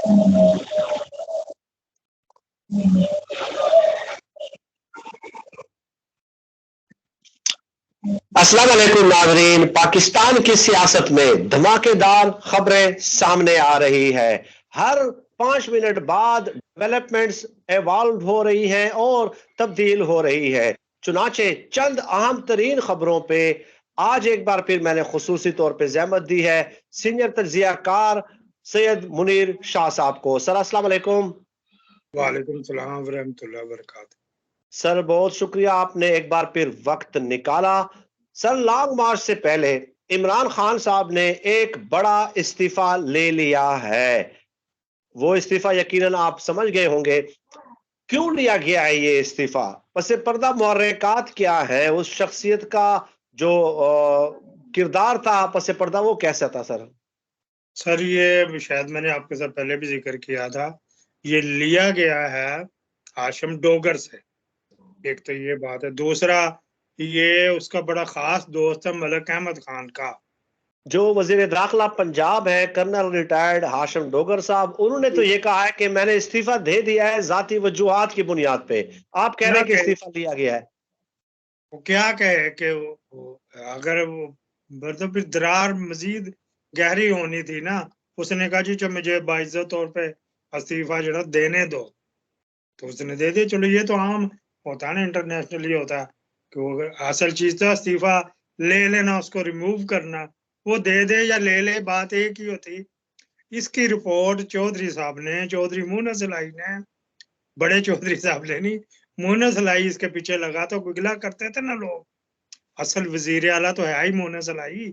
अस्सलाम वालेकुम नाज़रीन। पाकिस्तान की सियासत में धमाकेदार खबरें सामने आ रही है। हर 5 मिनट बाद डेवलपमेंट्स एवॉल्व हो रही हैं और तब्दील हो रही है। चुनाचे चंद अहम तरीन खबरों पे आज एक बार फिर मैंने खुसूसी तौर पे ज़हमत दी है सीनियर तज्जियाकार सैयद मुनीर शाह साहब को। सर अस्सलाम वालेकुम। वालेकुम सलाम व रहमतुल्लाहि व बरकातहू। सर बहुत शुक्रिया, आपने एक बार फिर वक्त निकाला। सर लॉन्ग मार्च से पहले इमरान खान साहब ने एक बड़ा इस्तीफा ले लिया है। वो इस्तीफा यकीनन आप समझ गए होंगे क्यों लिया गया है ये इस्तीफा। पस पर्दा मुहर्रिकात क्या है, उस शख्सियत का जो किरदार था पस पर्दा वो कैसा था सर? सर ये शायद मैंने आपके साथ पहले भी जिक्र किया था, ये लिया गया है हाशिम डोगर से। एक तो ये बात है, दूसरा ये उसका बड़ा खास दोस्त है मलिक अहमद खान का। जो वजीर दाखिला पंजाब है कर्नल रिटायर्ड हाशिम डोगर साहब, उन्होंने तो ये कहा है कि मैंने इस्तीफा दे दिया है जाती वजूहात की बुनियाद पे। आप कह रहे हैं कि इस्तीफा लिया गया है। वो क्या कहे कि अगर वो मतलब फिर दरार मजीद गहरी होनी थी ना, उसने कहा जी जो मुझे बाइज्जत तौर पे इस्तीफा जो देने दो, तो उसने दे दिया। चलो ये तो आम होता है ना, इंटरनेशनली होता है कि वो अगर असल चीज तो इस्तीफा ले लेना, उसको रिमूव करना, वो दे दे या ले ले, बात एक ही होती। इसकी रिपोर्ट चौधरी साहब ने, चौधरी मुन्नस इलाही ने, बड़े चौधरी साहब ने नहीं, मुन्नस इलाही इसके पीछे लगा, तो गिला करते थे ना लोग। असल वजीर आला तो है ही मुन्नस इलाही।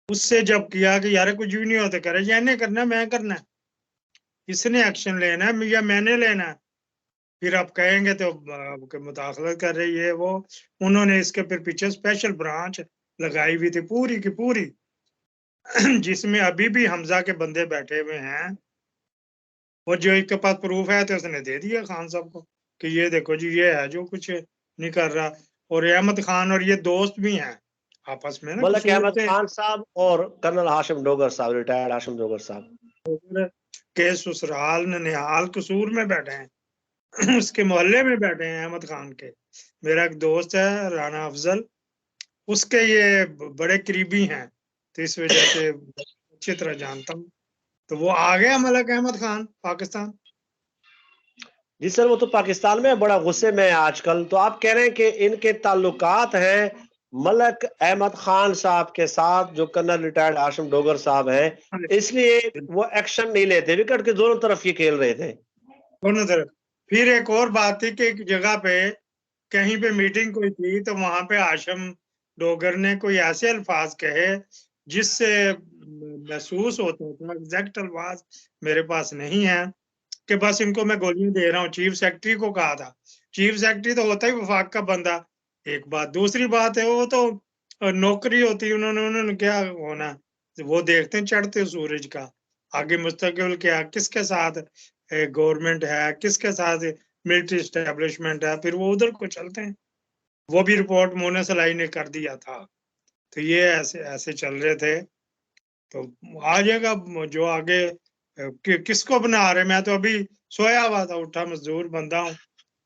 उससे जब किया कि यार कुछ भी नहीं होता, करे या नहीं करना, मैं करना है, इसने एक्शन लेना है या मैंने लेना है। फिर आप कहेंगे तो मुदाखलत कर रही है वो। उन्होंने इसके फिर पीछे स्पेशल ब्रांच लगाई हुई थी पूरी की पूरी, जिसमें अभी भी हमजा के बंदे बैठे हुए हैं। और जो इसके पास प्रूफ है तो उसने दे दिया खान साहब को कि ये देखो जी, ये है जो कुछ नहीं कर रहा। और अहमद खान और ये दोस्त भी हैं आपस में ना, मलिक कसूर अहमद से खान साहब और कर्नल हाशिम डोगर साहब, रिटायर्ड हाशिम डोगर साहब के ससुराल ननिहाल कसूर में बैठे हैं। उसके मोहल्ले में बैठे हैं अहमद खान के। मेरा एक दोस्त है राना अफजल, उसके ये बड़े करीबी हैं, तो इस वजह से अच्छी तरह जानता हूँ। तो वो आ गया मलिक अहमद खान पाकिस्तान। जी सर, वो तो पाकिस्तान में बड़ा गुस्से में है आजकल। तो आप कह रहे हैं कि इनके ताल्लुकात हैं मलिक अहमद खान साहब के साथ, जो कर्नल रिटायर्ड हाशिम डोगर साहब हैं, इसलिए वो एक्शन नहीं लेते। विकेट के दोनों तरफ ये खेल रहे थे दोनों तरफ। फिर एक और बात थी कि एक जगह पे कहीं पे मीटिंग कोई थी, तो वहां पे हाशिम डोगर ने कोई ऐसे अल्फाज कहे जिससे महसूस होता था, एग्जैक्ट अल्फाज मेरे पास नहीं है, कि बस इनको मैं गोलियां दे रहा हूँ। चीफ सेक्रेटरी को कहा था। चीफ सेक्रेटरी तो होता ही वफाक का बंदा। एक बात, दूसरी बात है वो तो नौकरी होती है, उन्होंने क्या होना, वो देखते हैं चढ़ते सूरज का आगे मुस्तकबिल क्या, किसके साथ गवर्नमेंट है, किसके साथ मिलिट्री एस्टेब्लिशमेंट है, फिर वो उधर को चलते हैं। वो भी रिपोर्ट मोना सलाई ने कर दिया था। तो ये ऐसे ऐसे चल रहे थे। तो आ जाएगा जो आगे किसको बना रहे। मैं तो अभी सोया हुआ था, उठा मजदूर बंदा हूँ।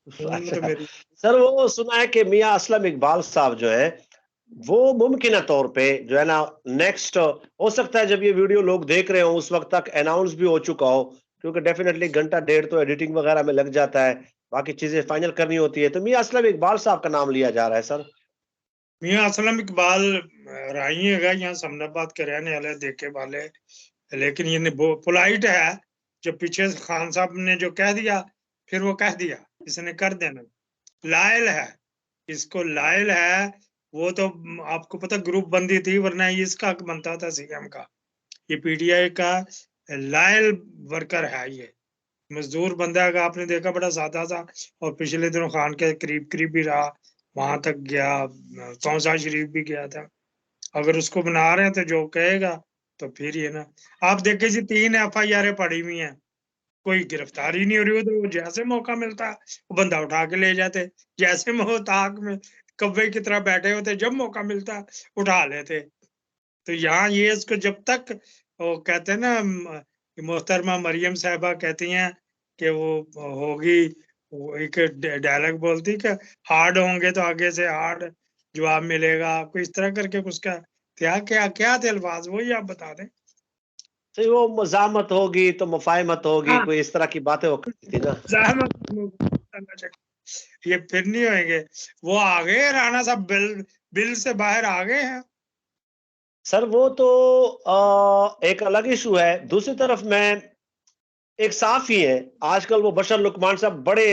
तो मेरी सर वो सुना है कि मियां असलम इकबाल साहब जो है वो मुमकिन तौर पे जो है ना नेक्स्ट, हो सकता है जब ये वीडियो लोग देख रहे हो उस वक्त तक अनाउंस भी हो चुका हो, क्योंकि डेफिनेटली घंटा डेढ़ तो एडिटिंग वगैरह में लग जाता है, बाकी चीजें फाइनल करनी होती है। तो मियां असलम इकबाल साहब का नाम लिया जा रहा है सर। मियां असलम इकबाल राही है, यहाँ समनाबाद के रहने वाले, देखे वाले, लेकिन ये पोलाइट है। जो पीछे खान साहब ने जो कह दिया, फिर वो कह दिया, इसने कर देना। लायल है, इसको लायल है। वो तो आपको पता ग्रुप बंदी थी, वरना ये इसका बनता था सीएम का। ये पीटीआई का लायल वर्कर है। ये मजदूर बंदा का आपने देखा, बड़ा सादा सा, और पिछले दिनों खान के करीब करीब भी रहा, वहां तक गया, कौंसा शरीफ भी गया था। अगर उसको बना रहे हैं तो जो कहेगा तो फिर ये ना। आप देखे जी 3 FIR पड़ी हुई हैं, कोई गिरफ्तारी नहीं हो रही। तो जैसे मौका मिलता वो बंदा उठा के ले जाते, जैसे मोहताक में कब्बे की तरह बैठे होते, जब मौका मिलता उठा लेते। तो यहाँ ये इसको जब तक वो कहते हैं ना कि मोहतरमा मरियम साहिबा कहती हैं कि वो होगी, वो एक डायलॉग बोलती कि हार्ड होंगे तो आगे से हार्ड जवाब मिलेगा आपको, इस तरह करके उसका क्या क्या क्या थे अल्फाज, वही आप बता दें। सही, वो मज़ामत होगी तो मुफाहिमत होगी, हाँ, कोई इस तरह की बातें वो करती थी ना। ज़हमत ये फिर नहीं होंगे। वो आ गए राणा साहब, बिल से बाहर आ गए हैं। सर वो तो एक अलग इशू है। दूसरी तरफ मैं एक साफ़ी है, आजकल वो बशर लुकमान साहब बड़े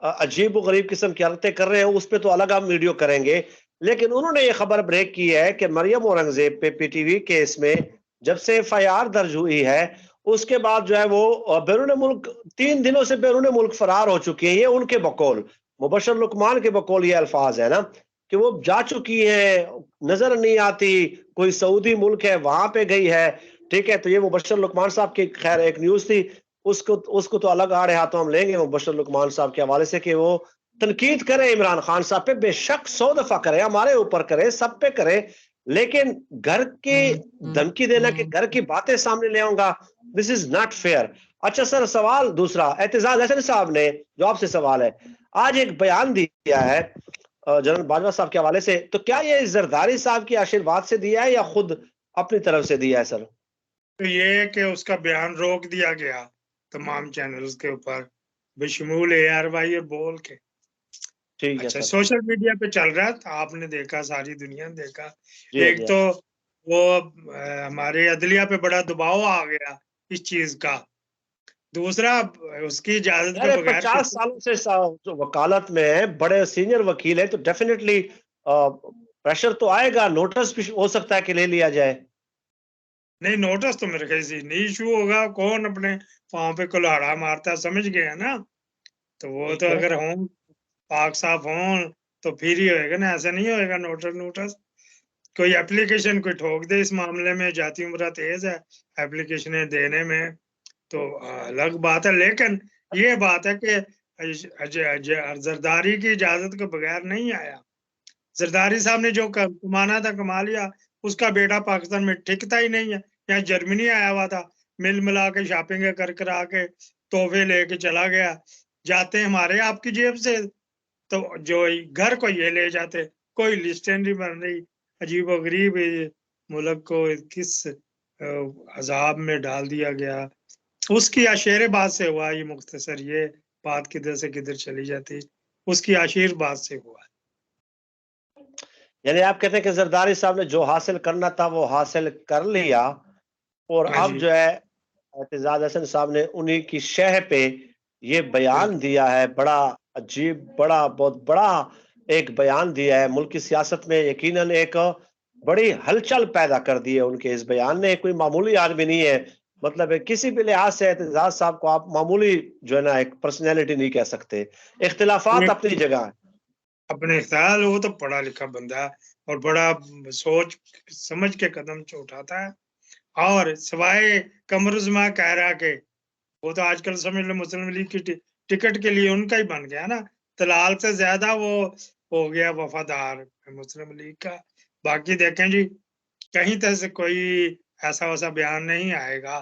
अजीब व गरीब किस्म की हरकतें कर रहे हैं, उस पे तो अलग हम वीडियो करेंगे। लेकिन उन्होंने ये खबर ब्रेक की है कि मरियम औरंगज़ेब पे पीटीवी केस में जब से एफआईआर दर्ज हुई है, उसके बाद जो है वो बैरून मुल्क 3 दिनों से बैरून मुल्क फरार हो चुकी हैं। ये उनके बकौल, मुबशर लुकमान के बकौल ये अल्फाज है ना कि वो जा चुकी हैं, नजर नहीं आती, कोई सऊदी मुल्क है वहां पे गई है। ठीक है, तो ये मुबशर लुकमान साहब की खैर एक न्यूज थी, उसको उसको तो अलग आड़े हाथों हम लेंगे मुबशर लुकमान साहब के हवाले से कि वो तनकीद करे इमरान खान साहब पे, बेशक 100 दफा करे, हमारे ऊपर करे, सब पे करे, लेकिन घर की धमकी देना कि घर की बातें सामने ले आऊंगा, दिस इज नॉट फेयर। अच्छा सर, सवाल दूसरा, एतजाज हसन साहब ने, जो आपसे सवाल है, आज एक बयान दिया है जनरल बाजवा साहब के हवाले से, तो क्या ये जरदारी साहब के आशीर्वाद से दिया है या खुद अपनी तरफ से दिया है सर? तो ये है कि उसका बयान रोक दिया गया तमाम चैनल्स के ऊपर, बेशमूल ARY और बोल के। ठीक है अच्छा, सर। सोशल मीडिया पे चल रहा था, आपने देखा, सारी दुनिया ने देखा। जी हाँ, एक जी तो हाँ। वो हमारे अदलिया पे बड़ा दबाव आ गया इस चीज का। दूसरा, उसकी इजाजत के यार बगैर 50 सालों से जो वकालत में है, बड़े सीनियर वकील है, तो डेफिनेटली प्रेशर तो आएगा, नोटिस भी हो सकता है कि ले लिया जाए। नहीं, नोटिस तो मेरे ख्याल से नहीं इशू होगा। कौन अपने पाँव पे कुल्हाड़ा मारता है, समझ गए ना। तो वो तो ठीक है। अगर हों, पाक साफ हों, तो फिर ही होएगा ना, ऐसा नहीं होएगा नोटिस नोटिस। कोई एप्लीकेशन कोई ठोक दे इस मामले में, जाती उम्र तेज है एप्लीकेशनें देने में, तो अलग बात है। लेकिन ये बात है कि जरदारी की इजाजत के बगैर नहीं आया। जरदारी साहब ने जो कमाना था कमा लिया। उसका बेटा पाकिस्तान में टिकता ही नहीं है। यहाँ जर्मनी आया हुआ था, मिल मिला के शॉपिंग कर करा के तोहफे लेके चला गया। जाते हमारे आपकी जेब से, तो जो घर को ये ले जाते। कोई लिस्टें नहीं बन रही। अजीबोगरीब ये मुल्क को किस अजाब में डाल दिया गया। उसकी आशीर्वाद से हुआ ये, मुख्तसर ये बात किधर से किधर चली जाती, उसकी आशीर्वाद से हुआ। यानी आप कहते हैं कि जरदारी साहब ने जो हासिल करना था वो हासिल कर लिया, और हाँ अब जी, जो है एतजाज हसन साहब ने उन्हीं की शह पे ये बयान बिल्कुल। दिया है, बड़ा अजीब, बड़ा बहुत बड़ा एक बयान दिया है। मुल्क की सियासत में यकीनन एक बड़ी हलचल पैदा कर दी है उनके इस बयान ने। कोई मामूली आदमी नहीं है, मतलब है किसी भी लिहाज से एतजाज साहब को आप मामूली जो है ना एक पर्सनैलिटी नहीं कह सकते। इख्तिलाफात अपनी जगह है। अपने ख्याल, वो तो पढ़ा लिखा बंदा है और बड़ा सोच समझ के कदम उठाता है। और सिवाय कमरुज़्मा कायरा के, वो तो आजकल समझ लो मुस्लिम लीग की टिकट के लिए उनका ही बन गया ना। तलाल से ज्यादा वो हो गया वफादार मुस्लिम लीग का। बाकी देखें जी, कहीं तरह से कोई ऐसा वैसा बयान नहीं आएगा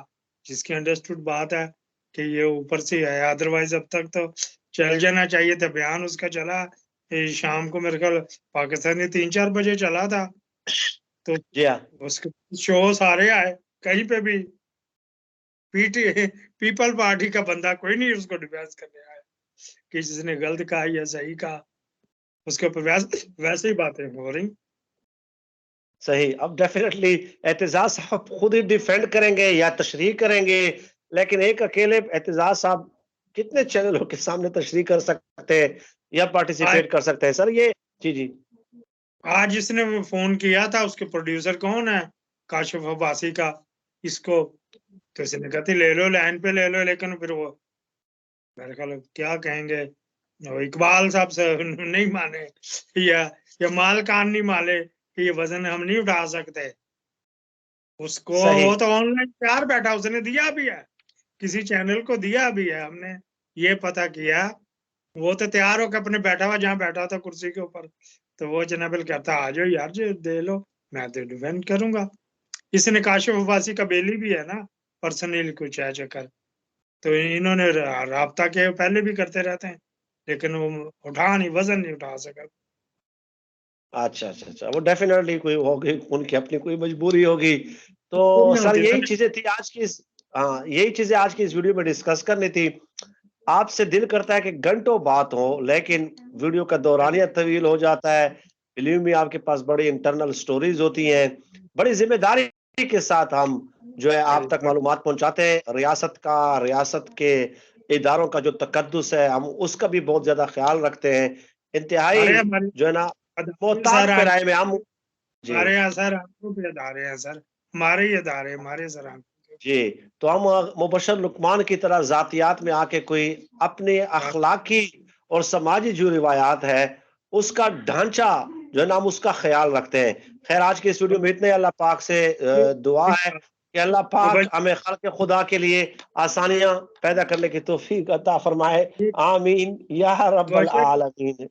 जिसकी अंडरस्टूड बात है कि ये ऊपर से आया। अदरवाइज अब तक तो चल जाना चाहिए था बयान उसका। चला शाम को मेरे ख्याल पाकिस्तान में 3-4 बजे चला था। तो जी हाँ। उसके शो सारे आए, कहीं पे भी पीटी पीपल पार्टी का बंदा कोई नहीं उसको डिफेंस करने आया कि जिसने गलत कहा या सही कहा। उसके ऊपर वैसे ही बातें हो रही। सही, अब डेफिनेटली एतजाज साहब खुद ही डिफेंड करेंगे या तशरीह करेंगे, लेकिन एक अकेले एतजाज साहब कितने चैनलों के सामने तशरीह कर सकते हैं या आज पार्टिसिपेट कर सकते हैं सर? ये जी जी। आज इसने वो फोन किया था, उसके प्रोड्यूसर कौन है, काशिफ अब्बासी का, इसको। तो इसने कहती ले लो, लाइन पे ले लो। लेकिन फिर वो मेरे ख्याल क्या कहेंगे, वो इकबाल साहब से नहीं माने, या माल कान नहीं माने कि ये वजन हम नहीं उठा सकते। उसको सही। वो तो ऑनलाइन तैयार बैठा, उसने दिया भी है, किसी चैनल को दिया भी है, हमने ये पता किया। वो तो तैयार होकर अपने बैठा हुआ, जहाँ बैठा था कुर्सी के ऊपर, तो वो जनाबिल कहता आ जाओ यार, जो दे लो, मैं तो डिफेंड करूंगा। इसने काशिफ अब्बासी का बेली भी है ना, पर्सनली कुछ है चक्कर, तो इन्होंने राब्ता के पहले भी करते रहते हैं, लेकिन वो वजन नहीं उठा सका। अच्छा, अच्छा, अच्छा। वो डेफ़िनेटली कोई होगी, उनकी अपनी कोई मजबूरी होगी। तो पूरी सर होती है यही ना। चीज़ें थी आज की इस हाँ, यही चीज़ें आज की इस वीडियो में डिस्कस करनी थी। आपसे दिल करता है कि घंटों बात हो, लेकिन वीडियो का दौरानिया तवील हो जाता है। बिलीव मी आपके पास बड़ी इंटरनल स्टोरीज़ होती हैं। बड़ी ज़िम्मेदारी के साथ हम जो है आप तक मालूमात पहुँचाते हैं। रियासत के इदारों का जो तकद्दुस है, हम उसका भी बहुत ज़्यादा ख़्याल रखते हैं। इंतहाई अरे हमारी जो है ना मोहतात सर पैराए में हम जी। हमारे यहाँ सर आंखों पे अदारे हैं सर, हमारे ही अदारे, हमारे सर आंखों जी, तो हम मुबशर लुकमान की तरह ज़ातियात में आके कोई अपने के। अखलाकी और समाजी जो रिवायात है, उसका ढाँचा जो है ना हम उसका ख़्याल रखते हैं। ख़ैर आज की इस वीडियो में इतना ही अल्लाह पाक से दुआ है कि अल्लाह तो भाई पाक हमें ख़ल्क़ खुदा के लिए आसानियाँ पैदा करने की तौफ़ीक अता फ़रमाए। आमीन या रब्बल वजह आलमीन।